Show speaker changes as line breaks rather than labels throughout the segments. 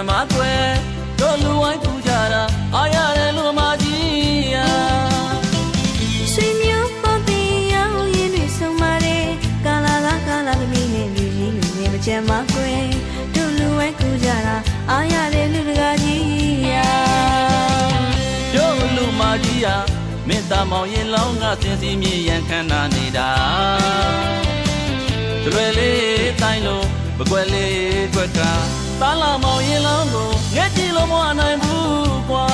မ မေတ္တာမောင်ရင်လောင်းကစင်စီမြေရန်ခန္ဓာနေတာကျွဲလေးတိုင်းလို့မကွယ်လေးကွက်ကတားလာမောင်ရင်လောင်းကိုငဲ့ကြည့်လို့မနိုင်ဘူးကွာ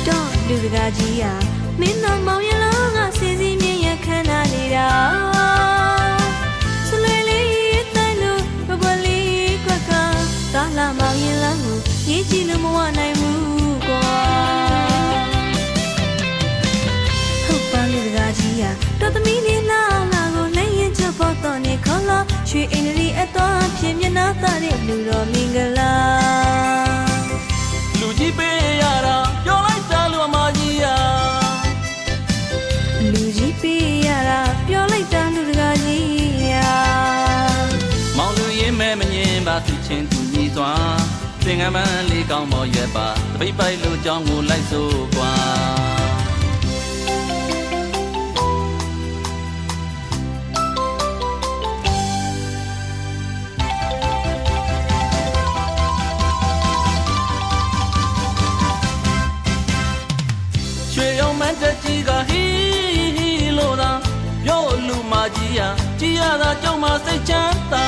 တော့လူစကားကြီးဟာမင်းတော်မောင်ရင်လောင်းကစင်စီမြေရန်ခန္ဓာနေတာဆွဲလေးတိုင်းလို့မကွယ်လေးကွက်ကတားလာမောင်ရင်လောင်းကိုငဲ့ကြည့်လို့မနိုင်ဘူးကွာဟုတ်ပါလူစကားကြီးဟာတော်သမီးလေးလာလာကိုလည်းရင်ချဖို့တော့နေခေါ်လို့ရွှေအင်္ဂလိပ်အတော်ဖြစ်မျက်နှာသားတဲ့လူတော်မင်္ဂလာ
လူကြီးပေးရတာပြောလိုက်တာလူအမကြီးရ
လူကြီးပေးရတာပြောလိုက်တာလူတကာကြီးရ
မောင်လူရင်မဲမငင်းပါသူချင်းသူညီစွာသင်္ကန်းမန်းလေးကောင်းမော်ရွယ်ပါတပိတ်ပိုက်လူကြောင်းကိုလိုက်စို့ကွာတကြီးကဟီလို့သာပြောလူမကြီးဟာကြည်ရတာကြောင့်မစိတ်ချမ်းသာ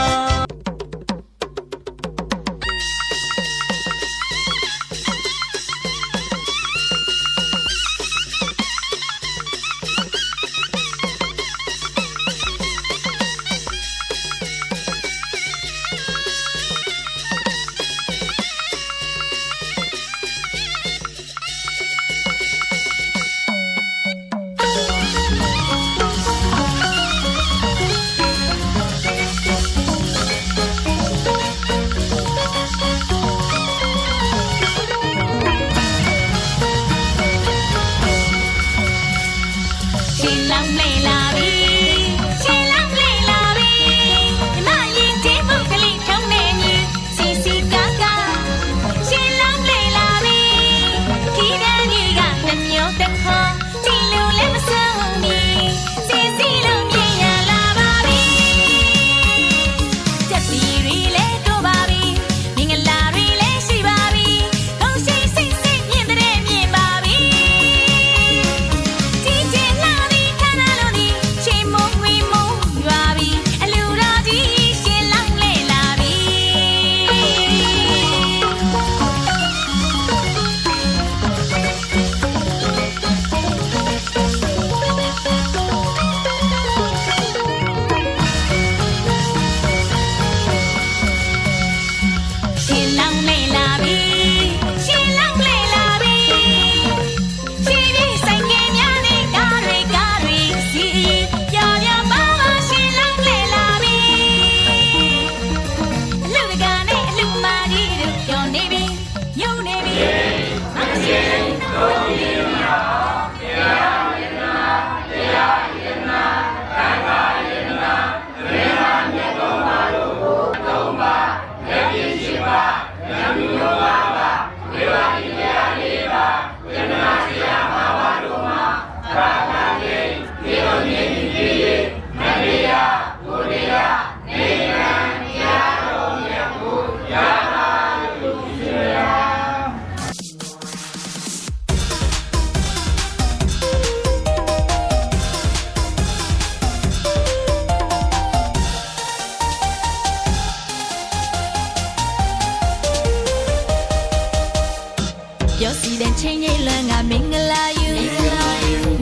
ပြောစီတဲ့ချင်းကြီးလန်းကမင်္ဂလာယူ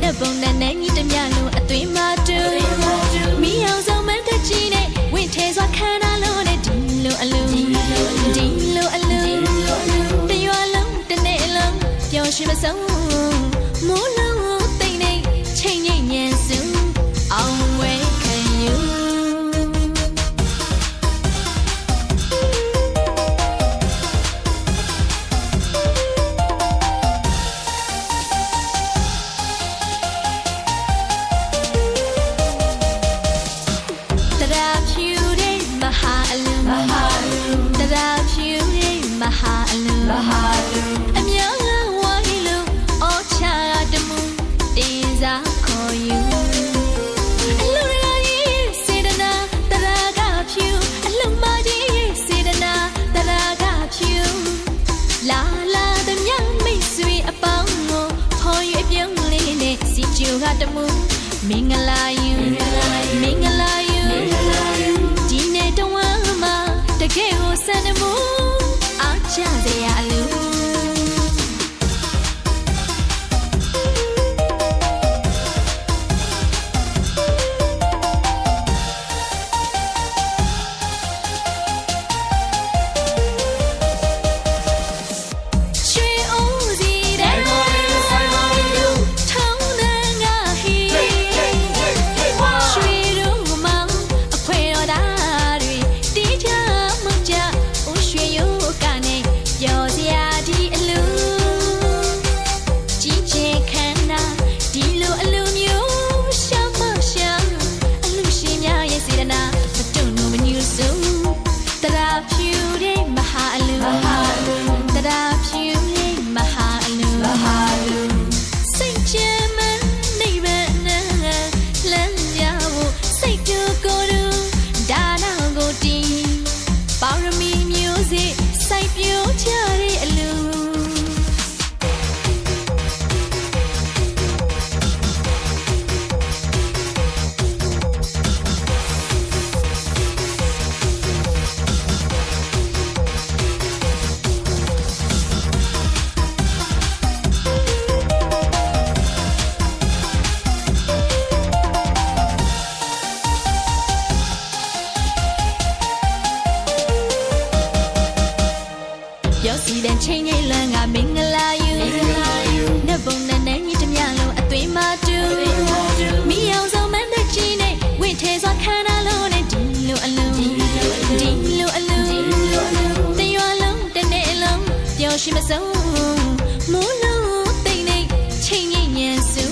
နှက်ပုံနဲ့နဲ့ညီတမျှလုံးအသွေးမတူမီအောင်ဆုံးမတက်ကြီးနဲ့ဝင့်ထဲစွာခန္ဓာလုံးနဲ့ဒီလိုအလုံးဒီလိုအလုံးတရွာလုံးတစ်နေ့လုံးပျော်ရွှင်မဆုံးမိုးလုံးတိတ်နေချင်းကြီးညံစုအောင်ဝဲခံယူအမြောင်းဝါဟီလိုအော်ချာတမူ ဆုံးမိုးလုံးတိတ်နေချိန်ငိမ့်ညံစု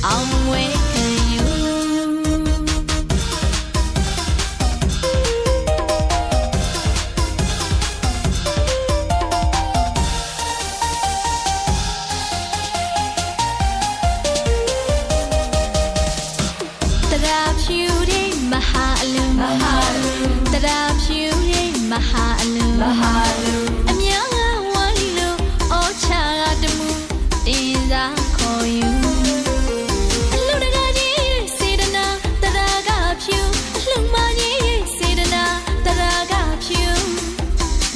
အောင်ဝဲခံယူတရာဖြူတဲ့မဟာအလူတရာဖြူတဲ့မဟာအလူအများကဝါလီလိုအော်ချာတမှုတင်စားခေါ်ယူအလူတကာကြီးစေတနာတရာကဖြူအလှမကြီးစေတနာတရာကဖြူ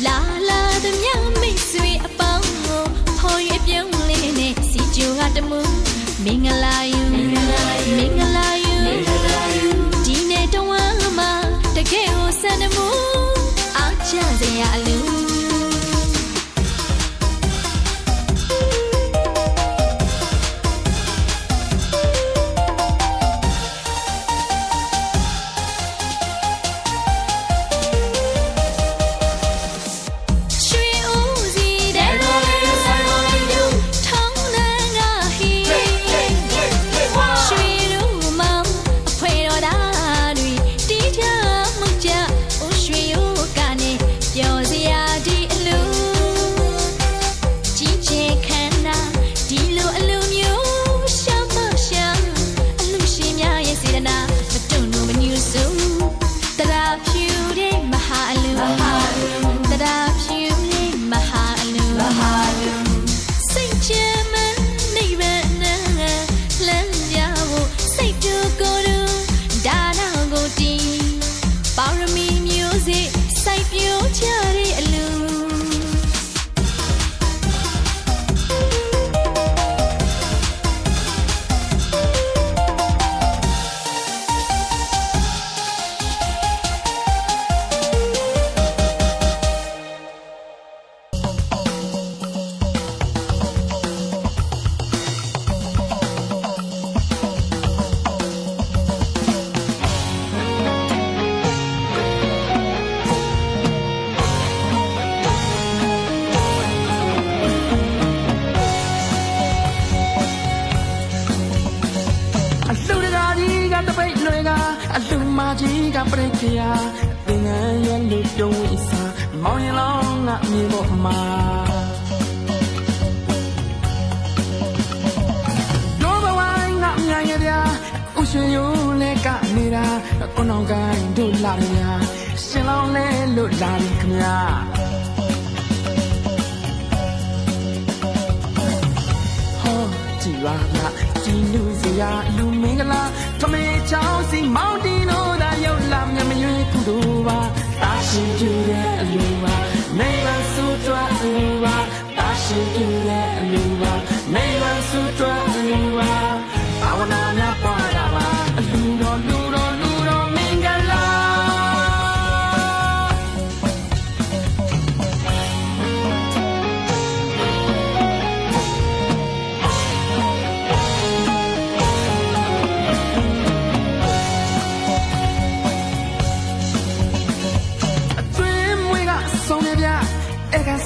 လာလာသမျှမိတ်ဆွေအပေါင်းကိုဖော်ရပြုံးလေးနဲ့စီကြိုကတမှုမင်္ဂလာယူဒီနေ့တော့ဝမ်းမှာတကယ်ကိုစံနမှုအားချစရာအလူအလူမကြီးကပြိခရာသင်ငန်းရဲ့လူပြုံးဝိစာမောင်ရင်လောင်းငါမြေပေါ်မှာလောဘဝိုင်းငါမြန်ရဗျာဥရှင်ယိုလဲနေတာကိုနောင်ကိုင်းတို့လာရဗျာရှင်လောင်းလဲလို့လာပြီခင်ဗျာဟောကြည်ပါလားကြည်လူစရာလူမင်္ဂလာထမေချောင်းစီမောင်တီနိုးသာရောက်လာမြမရွေးကုသိုလ်ပါတာရှင်ပြတဲ့အလူပါနေပါစုတွားအလူပါတာရှင်ပြတဲ့အလူပါနေပါစုတွားအလူပါဘာဝနာများပွားတာပါအလူတော်လူတော်လူတော်မင်္ဂလာ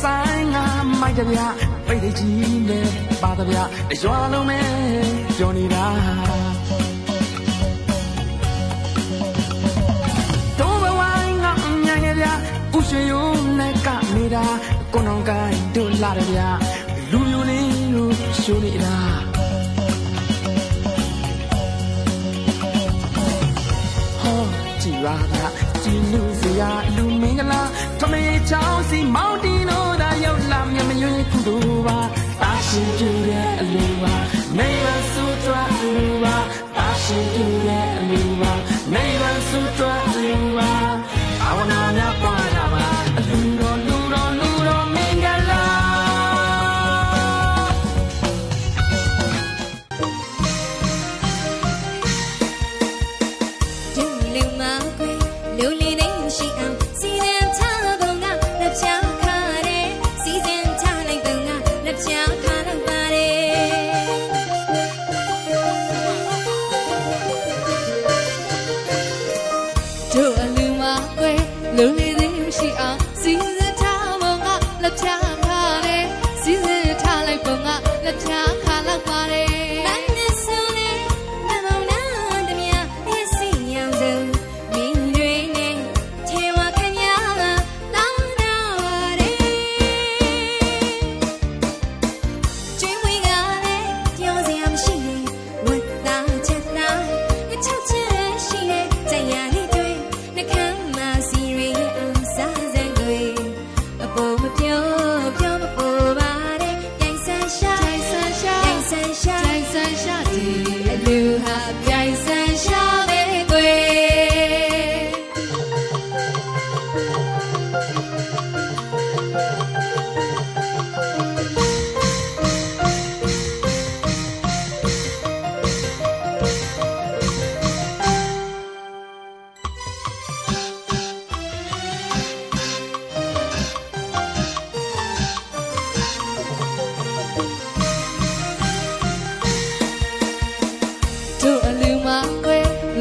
ဆိုင်ငါမိုက်တဗျာပိတ်ကြီးနဲ့ပါတဗျာရွာလုံးမဲပြောနေတာတော့ဘဝငါညံ့ရဲ့ဗျာဥရှင်ယုံနဲ့ကနေတာကိုနောင်ကိုင်းတို့လာတယ်ဗျာလူမျိုးလေးလို့ရှိုးနေတာဟောကြည်ပါလားကြည်လူစရာလူမင်္ဂလာထမေချောင်းစီမောင်တီနိုးသာရောက်လာမြမရွေးကုသိုလ်ပါတာရှင်ပြတဲ့အလူပါနေပါစုတွားအလူပါတာရှင်ပြတဲ့အလူပါနေပါစုတွားအလူပါဘာဝနာများပွားတာပါအလူတော်လူတော်လူတော်မင်္ဂလာ
ဒူလူမခွေလူလီနေရှိအောင်စီရင်ထားပုံကလက်ချောင်းခါတယ်စီစဉ်ထားလိုက်ပုံကလက်ချောင်းခါတော့ပါတယ်ဒူအလူမခွေလူလီနေရှိအောင်စီစဉ်ထားပုံကလက်ချောင်းခါတယ်စီ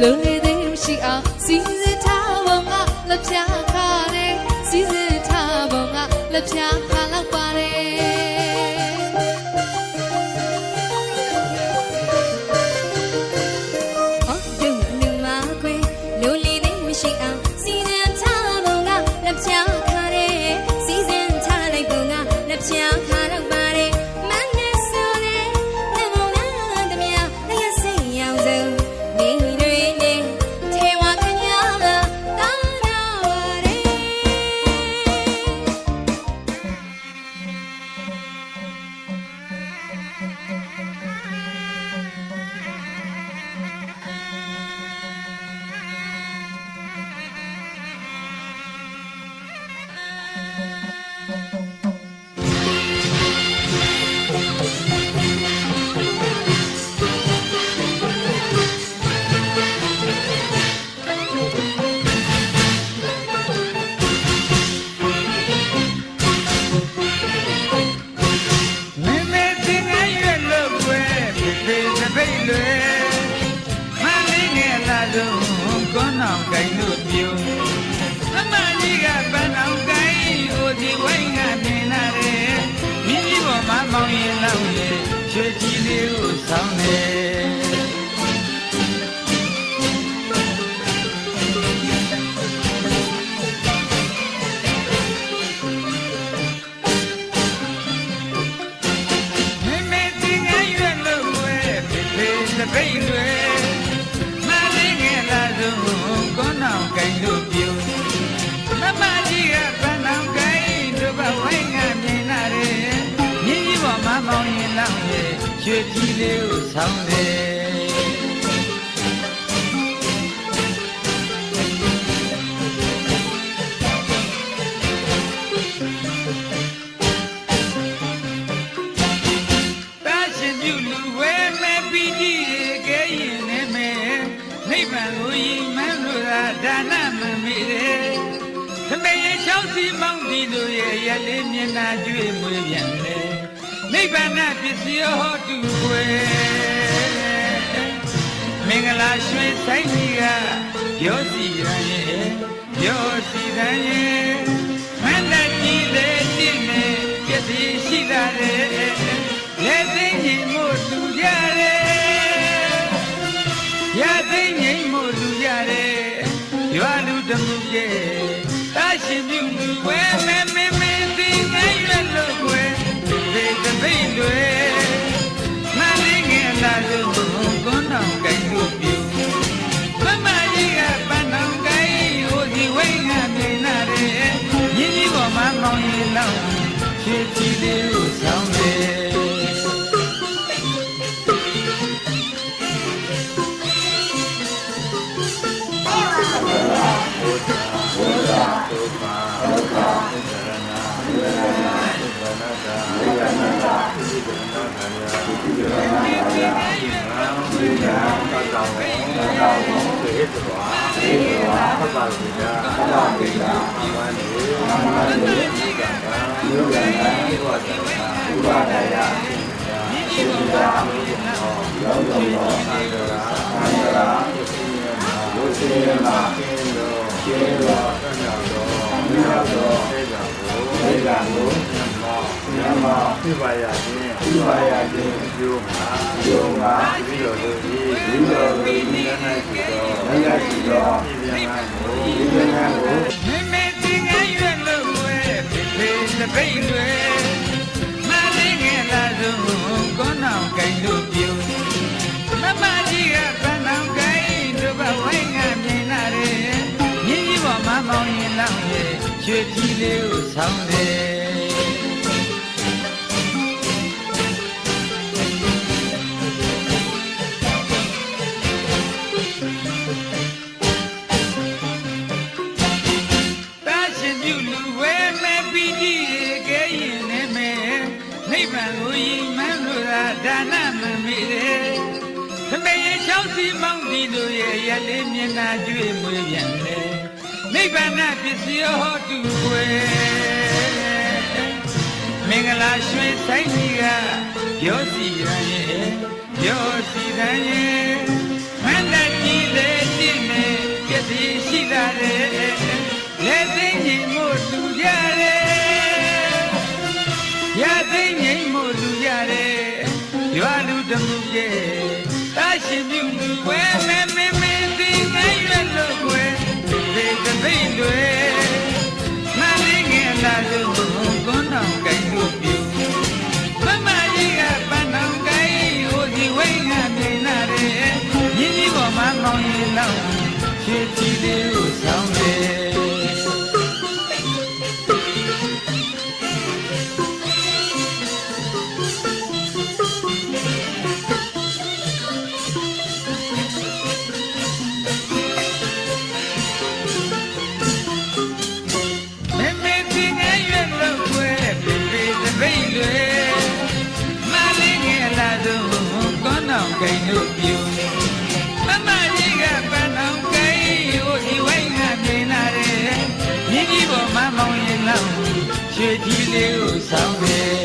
လူလေးသိမရှိအောင်စီစဉ်ထားပုံကလက်ပြခါတယ်စီစဉ်ထားပုံကလက်ပြခါလောက်ပါတယ်ဟောဒုနေမှာခွေလူလေးသိမရှိအောင်စီစဉ်ထားပုံကလက်ပြခါတယ်စီစဉ်ထားလိုက်ပုံကလက်ပြခါလောက်ပါတယ်မနဲ့ဆိုလေနေမနာတမယာလျက်စိတ်ရောင်စုံနေတွေနဲ့ထေဝခညာတာနာပါတယ်
မင်းမေတင်ငယ်ရွယ်လို့ကွယ်ဖေဖေစပိတ်လွယ်မလေးငယ်လာတော့ကောင်းအောင်ကိုင်လို့ပြုံးအမကြီးကပန်းအောင်ကိုင်ဟိုဒီဝိုင်းကမြင်လာတယ်မိကြီးပေါ်မှာမောင်ရင်လောက်ရဲ့ရွှေကြီးလေးကိုဆောင်းတယ်ပိတ်လွယ်မလေးငယ်လာဆုံးကောင်းအောင်ကိုင်လို့ပြုံးမမကြီးကပန်းအောင်ကိုင်တို့ဘဝိုင်းကမြင်လာတယ်မြင်းကြီးပေါ်မှာမောင်ရင်လောက်ရဲ့ရွှေကြီးလေးကိုဆောင်းတယ်တာရှင်ပြုလူဝဲမဲ့ပြီးကြီးကဲရင်နေမယ်နိဗ္ဗာန်ကိုယင်မှန်းလို့ဒါနမမေတယ်သမယေချောင်းစီမောင်းဒီတို့ရဲ့ရလေးမျက်နှာကြွေမွေးပြန်လေနိဗ္ဗာန်ပစ္စည်းဟောတူွယ်မင်္ဂလာရွှေဆိုင်ကြီးကရောစီရန်ရဲ့ရောစီရန်ရဲ့မန္တကြီးလေးတည်နေပြည့်စည်ရှိလာတယ်လက်သိငြိမ်မို့လူကြတယ်ရသိငြိမ်မို့လူကြတယ်ရွာလူတမှုရဲ့တာရှင်ပြုလူဝဲမဲမဲမဲသိငယ်ရွယ်လို့ွယ်ဒီတပိတ်လွယ်မလေးငယ်လာလို့ကွန်းတော်ကိုင်လို့ပြုမမကြီးကပန်းတော်ကိုင်ဟိုဒီဝိတ်ကမြင်လာတယ်ရင်းကြီးပေါ်မှာမောင်ရင်လောက်ရွှေကြီးလေးကိုဆောင်းတယ်ပြပါရခြင်းပြုမှာပြီးတော်တို့ဤဉာဏ်၌ရှိသောပြည်ပြန်ကိုမမေတင်ငယ်ရွယ်လို့ဝဲဖေစပိတ်လွယ်မလေးငယ်လာဆုံးကောင်းအောင်ကိုင်လို့ပြုံးမမကြီးကပန်းအောင်ကိုင်တို့ဘဝိုင်းကမြင်လာတယ်မြင်းကြီးပေါ်မှာမောင်ရင်လောက်ရဲ့ရွှေကြီးလေးကိုဆောင်းတယ်ဒါနမမေတယ်သမယေချောင်းစီမောင်းဒီတို့ရဲ့ရလေးမျက်နှာကြွေမွေးပြန်လေနိဗ္ဗာန်ပစ္စည်းဟောတူွယ်မင်္ဂလာရွှေဆိုင်ကြီးကရောစီရန်ရဲ့ရောစီရန်ရဲ့မန္တကြီးလေး ဒီရှိလာတယ်လက်သိငိမ်မို့လူရတယ်ရသိငိမ်မို့လူရတယ်ရွာလူတမှုရဲ့တာရှင်မြူလူဝဲမဲမဲမဲသိငိုင်းရွက်လို့ွယ်ဒီတသိတွေမလေးငယ်လာလို့ကွန်းတော်ကိုင်လို့ပြူမမကြီးကပန်းတော်ကိုင်ဟိုဒီဝိငါမြင်လာတယ်ရင်းကြီးပေါ်မှာမောင်းရင်လောက်ချစ်ကြည်လေးကိုဆောင်တယ်ကိန်းတို့ပြူမမကြီးကပန်းအောင်ကိန်းဟိုဒီဝိုင်းကမြင်လာတယ်မြင်းကြီးပေါ်မှာမောင်းရင်လောက်ရွှေကြီးလေးကိုဆောင်တယ်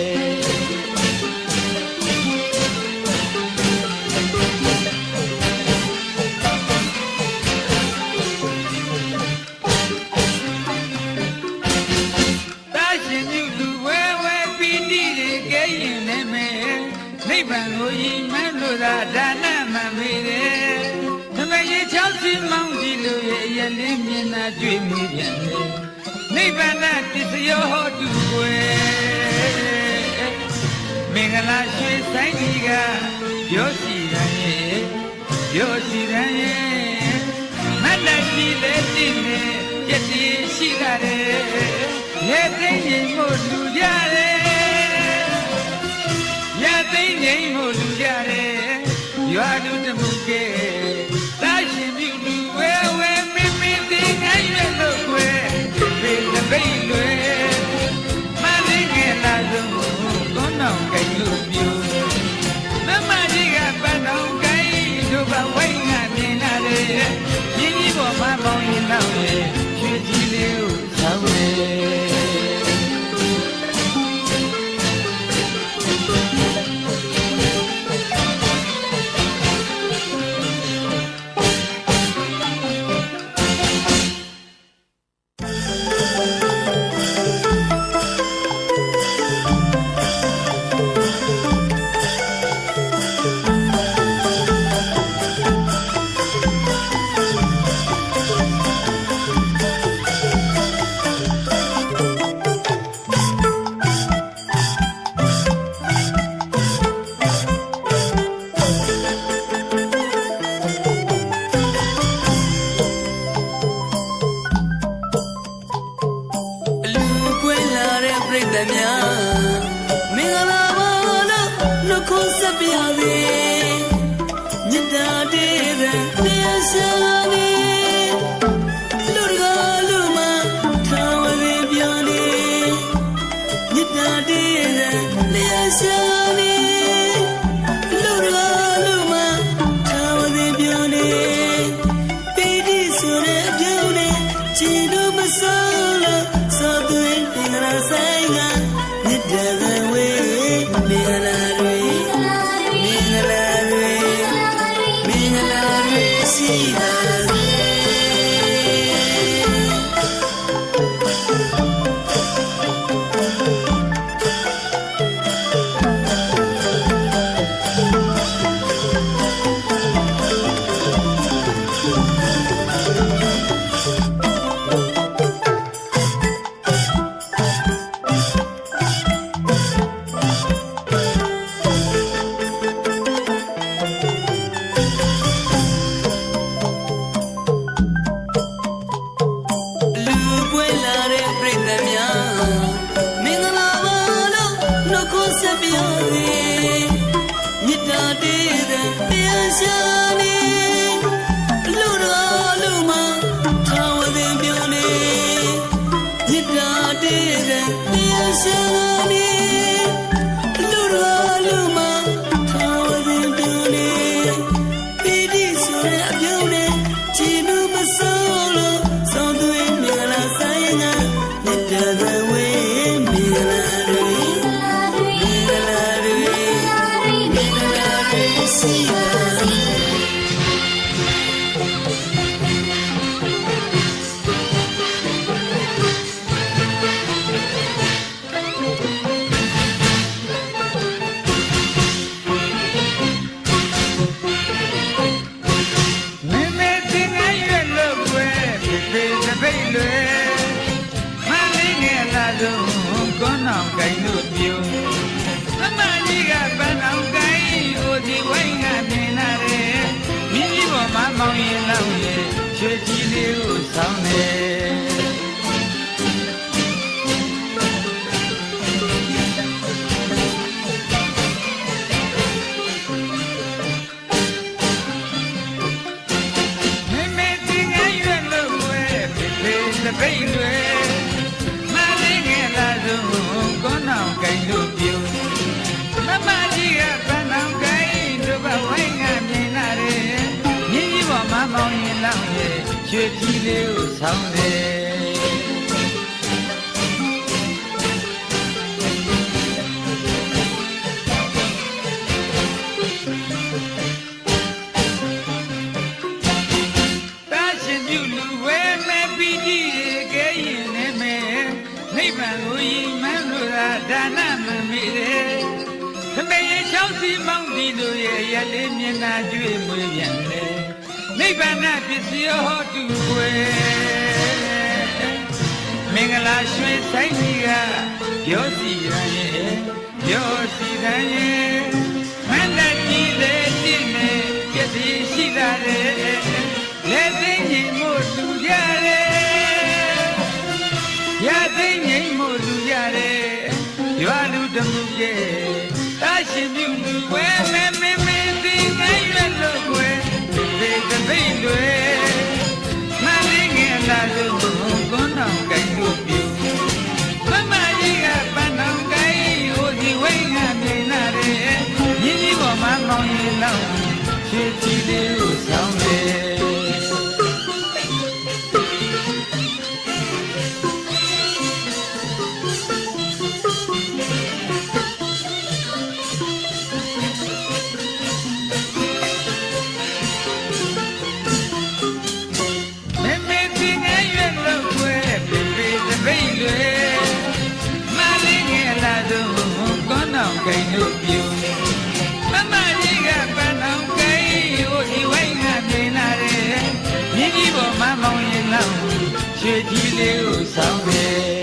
တာရှင်မြူလူဝဲဝဲပီတိတွေကဲရင်နေမယ်နိဗ္ဗာန်ကိုယဉ်မှန်းလို့သာဒါနမှန်ပေတယ်သမယေ60မောင်းကြည့်လို့ရဲ့ရလေးမြင်သာကြွေးမိပြန်တယ်နိဗ္ဗာန်တစ္ဆယောဟောတုွယ်မင်္ဂလာရွှေဆိုင်ကြီးကပြောစီရန်ရဲ့ပြောစီရန်ရဲ့မတ်တကြီးလေးတင်နေရည်တည်ရှိလာတယ်လက်သိငိမ်မို့လူကြတယ်ရသိငိမ်မို့လူကြတယ်ရွာလူတမှုကဲတာရှင်မြူလူဝဲဝဲမင်းမင်းသိငိုင်းရွက်လို့ွယ်ဘေးတပိတ်လွယ်မလေးငယ်လာဆုံးကွန်းတော်ကိုင်လို့ပြူမမကြီးကပန်းတော်ကိုင်တို့ကဝိုင်းကမြင်လာတယ်ရင်းကြီးပေါ်မှာပေါင်းရင်တော့ရဲ့ရွှေကြီးလေးကိုဆောင်တယ် ရွှေကြီးလေးကိုဆောင်တယ်ပိတ်လွယ်မလေးငယ်လာဆုံးကောင်းအောင်ကြိုင်လို့ပြုမမကြီးကပန်းအောင်ကြိုင်တို့ဘဝိုင်းကမြင်လာတယ်မြင်းကြီးပေါ်မှာမောင်းရင်လောင်းရဲ့ရွှေကြီးလေးကိုဆောင်းတယ်ဒါနမမီတယ်သမီးချောင်းစီမောင်းဒီတို့ရဲ့ရလေးမျက်နှာကြွေမွေးပြန်လေနိဗ္ဗာန်ပစ္စည်းဟောတူွယ်မင်္ဂလာရွှေဆိုင်ကြီးကပြောစီရန်ရဲ့ပြောစီရန်ရဲ့မန္တကြီးလေးတည်နေပြည့်စည်ရှိလာတယ်လက်သိငြိမ်မို့လူရတယ်ရသိငြိမ်မို့လူရတယ်ရွာလူတမှုရဲ့တာရှင်မြူလူဝဲမဲမဲမဲသိငယ်ရွယ်လို့ွယ်ဒီတပိတ်လွယ်မလေးငယ်လာလို့ကွန်းတော်ကြိုင်လို့ပြုမမကြီးကပန်းတော်ကြိုင်ဟိုဒီဝိုင်းကမြင်လာတယ်ရင်းကြီးပေါ်မှာမောင်းရင်လောက်ချစ်ချီလေးကိုဆောင်တယ်ကြိုင်လို့ပြုမမကြီးကပန်းအောင်ကြိုင်ဟိုဒီဝိုင်းကမြင်လာတယ်မြင်းကြီးပေါ်မှာမောင်းရင်လောက်ရွှေကြီးလေးကိုဆောင်တယ်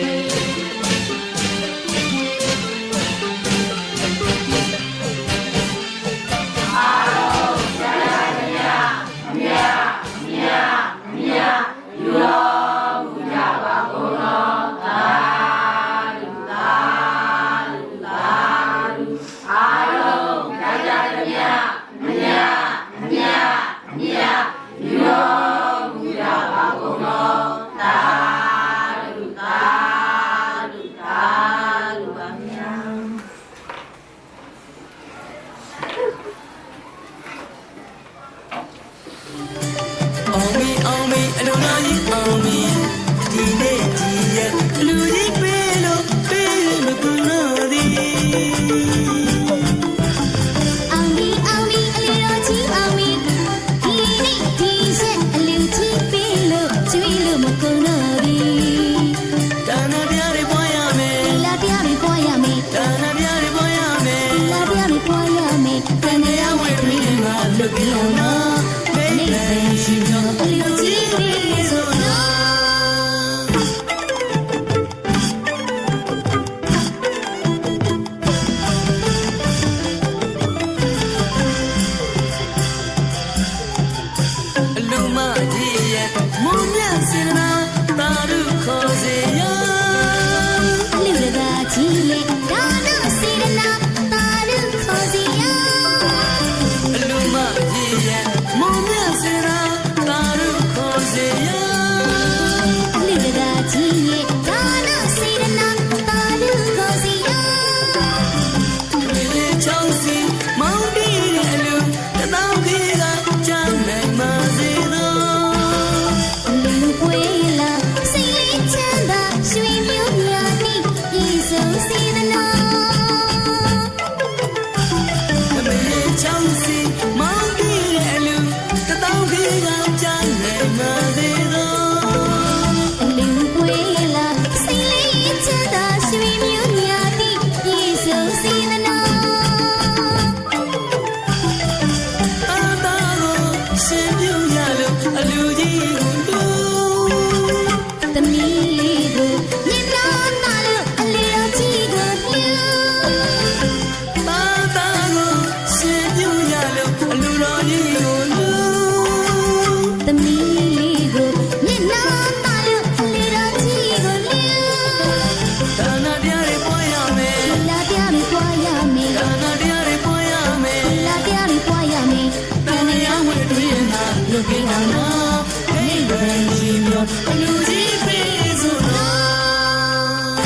လို့ပြေးအောင်နော်နေလည်းရင်ပြောအလူကြီးပြေးစို့နော်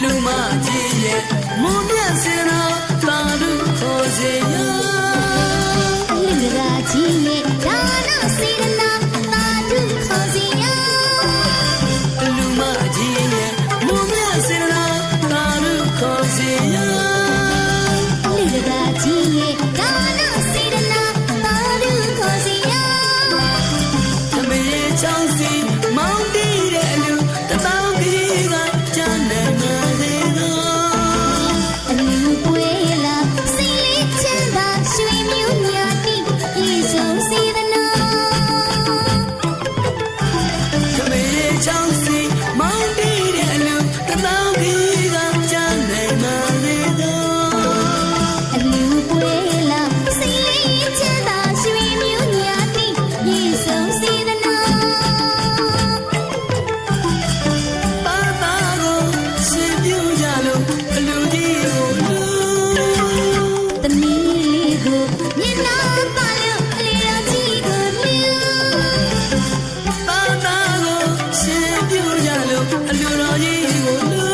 လူမကြီးရဲ့မုံမြတ်စေနာတာလူခေါ်စေရလူကကြီးရဲ့ဒါနစေနာတာလူခေါ်စေရလူမကြီးရဲ့မုံမြတ်စေနာတာလူခေါ်စေရလူကကြီးရဲ့ဒါနစေနာတာလူခေါ်စေရသမီးချောင်းစီမောင်းတီးတဲ့အလူတပေါင်းကြီးကကျန်နေမှာစေတော့အလူပွေလာစီလေးချမ်းသာရွှေမျိုးညာတိပြေဆုံးစေသနာသမီးချောင်းစီမောင်းတီးတဲ့အလူတပေါင်းကြီးကကျန်နေမှာစေတော့အလူပွေလာစီလေးချမ်းသာရွှေမျိုးညာတိပြေဆုံးစေသနာပါပါကိုရှင်ပြကြလို့အလူကြီးကိုလူသမီးလေးကိုမျက်နှာပါလို့အလျော်ကြီးကိုလူပါပါကိုရှင်ပြကြလို့အလူတော်ကြီးကိုလူ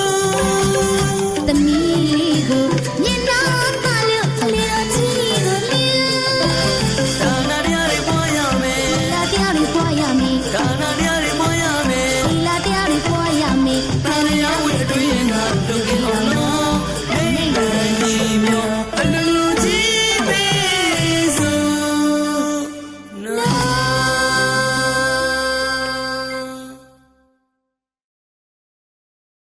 သမီးလေးကိုမျက်နှာပါလို့အလျော်ကြီးကိုလူဒါနာတရားတွေပွားရမယ်ဒါတရားတွေပွားရမယ်ဒါနာတရားတွေပွားရ